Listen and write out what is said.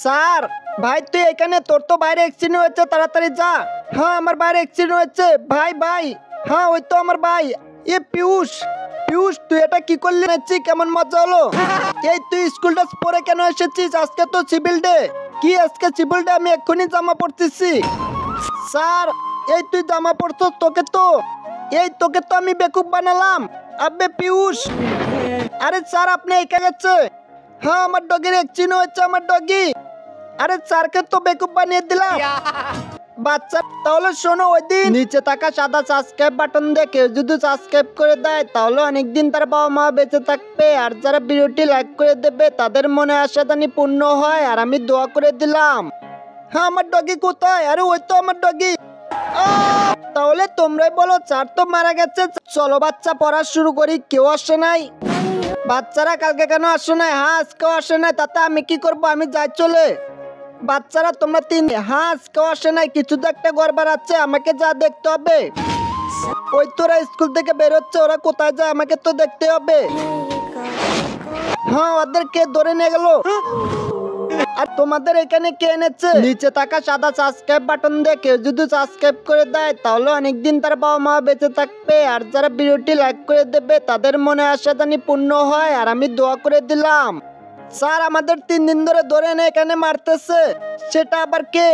Sir ভাই তুই এখানে, তোর তো বাইরে অ্যাক্সিডেন্ট হয়েছে, তাড়াতাড়ি যা। হ্যাঁ আমার বাইরে অ্যাক্সিডেন্ট হয়েছে ভাই ভাই। হ্যাঁ ওই তো আমার ভাই। এ পিয়ুষ, পিয়ুষ তুই এটা কি করলি? কেমন মজা হলো। এই তুই স্কুল ড্রেস পরে কেন এসেছিস? আজকে তো সিভিল ডে। কি আজকে সিভিল ডে? আমি এক্ষুনি জামা পরতেছি। স্যার এই তুই জামা পরছস, তোকে তো আমি বেকুব বানালাম। আবে পিয়ুষ, আরে স্যার আপনি একা গেছে। হ্যাঁ আমার ডগির অ্যাক্সিডেন্ট হয়েছে, আমার ডগি। আরে স্যারকে তো বেকুব বানিয়ে দিলাম। বাচ্চা তাহলে শোনো, ওই দিন নিচে থাকা সাদা সাবস্ক্রাইব বাটন দেখে যদি সাবস্ক্রাইব করে দেয় তাহলে অনেকদিন তার বাবা মা বেঁচে থাকবে। আর যারা ভিডিওটি লাইক করে দেবে তাদের মনে আশা জানি পূর্ণ হয়। আর আমি দোয়া করে দিলাম। হ্যাঁ আমার ডগি কোথায়? আরে ওই তো আমার ডগি। তাহলে তোমরাই বলো, স্যার তো মারা গেছে। চলো বাচ্চা পড়া শুরু করি। কেউ আসে নাই? বাচ্চারা কালকে কেন আসে নাই? হ্যাঁ আজকেও আসে নাই, তাতে আমি কি করবো? আমি যাই চলে। বাচ্চারা তোমরা হ্যাঁ আজকেও আসে নাই, কিছু তো একটা গড়বড় আছে, আমাকে যা দেখতে হবে। ওই তোরা স্কুল থেকে বেরোচ্ছে, ওরা কোথায় যায় আমাকে তো দেখতে হবে। হ্যাঁ ওদের কে ধরে নিয়ে গেল? আর তোমাদের এখানে কে এনেছে? নিচে থাকা সাদা সাবস্ক্রাইব বাটন দেখে যদি সাবস্ক্রাইব করে দেয় তাহলে অনেকদিন তার বাবা মা বেঁচে থাকবে। আর যারা ভিডিওটি লাইক করে দেবে তাদের মনে আশা জানি পূর্ণ হয়। আর আমি দোয়া করে দিলাম। স্যার আমাদের 3 দিন ধরে এনে এখানে মারতেছে, সেটা আবার কে?